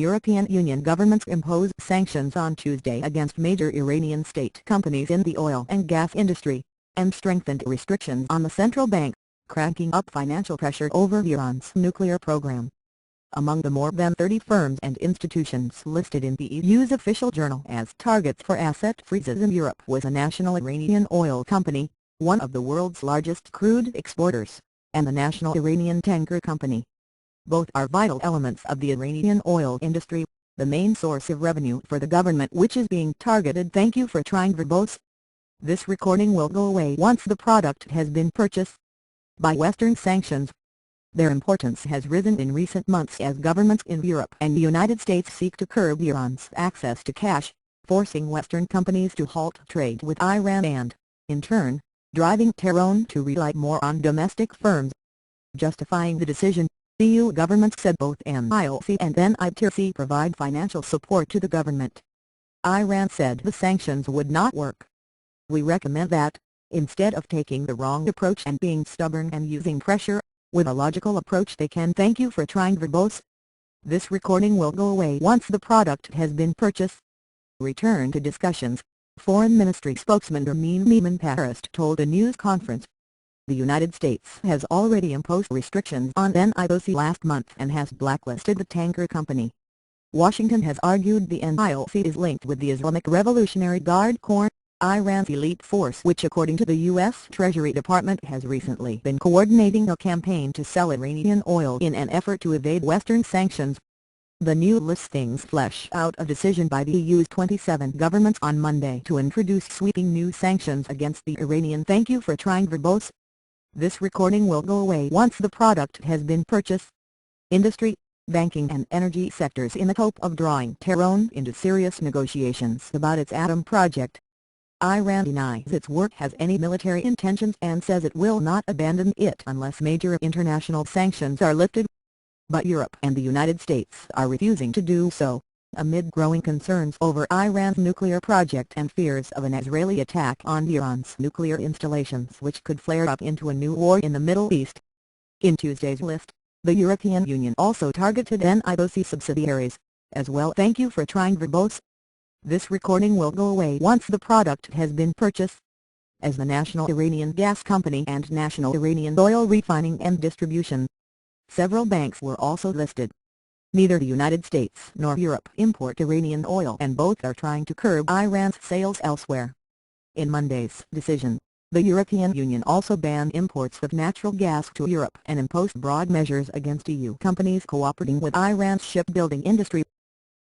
European Union governments imposed sanctions on Tuesday against major Iranian state companies in the oil and gas industry, and strengthened restrictions on the central bank, cranking up financial pressure over Iran's nuclear program. Among the more than 30 firms and institutions listed in the EU's official journal as targets for asset freezes in Europe was a national Iranian oil company, one of the world's largest crude exporters, and the National Iranian Tanker Company. Both are vital elements of the Iranian oil industry, the main source of revenue for the government which is being targeted. Thank you for trying verbose. This recording will go away once the product has been purchased. By Western sanctions. Their importance has risen in recent months as governments in Europe and the United States seek to curb Iran's access to cash, forcing Western companies to halt trade with Iran and, in turn, driving Tehran to rely more on domestic firms. Justifying the decision, EU governments said both NIOC and NITC provide financial support to the government. Iran said the sanctions would not work. We recommend that, instead of taking the wrong approach and being stubborn and using pressure, with a logical approach they can. Thank you for trying verbose. This recording will go away once the product has been purchased. Return to discussions, Foreign Ministry spokesman Ramin Mehman-Parast told a news conference. The United States has already imposed restrictions on NIOC last month and has blacklisted the tanker company. Washington has argued the NIOC is linked with the Islamic Revolutionary Guard Corps, Iran's elite force which according to the U.S. Treasury Department has recently been coordinating a campaign to sell Iranian oil in an effort to evade Western sanctions. The new listings flesh out a decision by the EU's 27 governments on Monday to introduce sweeping new sanctions against the Iranian. Thank you for trying verbose. This recording will go away once the product has been purchased. Industry, banking and energy sectors in the hope of drawing Tehran into serious negotiations about its atom project. Iran denies its work has any military intentions and says it will not abandon it unless major international sanctions are lifted. But Europe and the United States are refusing to do so, amid growing concerns over Iran's nuclear project and fears of an Israeli attack on Iran's nuclear installations which could flare up into a new war in the Middle East. In Tuesday's list, the European Union also targeted NIOC subsidiaries, as well. Thank you for trying verbose. This recording will go away once the product has been purchased. As the National Iranian Gas Company and National Iranian Oil Refining and Distribution. Several banks were also listed. Neither the United States nor Europe import Iranian oil and both are trying to curb Iran's sales elsewhere. In Monday's decision, the European Union also banned imports of natural gas to Europe and imposed broad measures against EU companies cooperating with Iran's shipbuilding industry.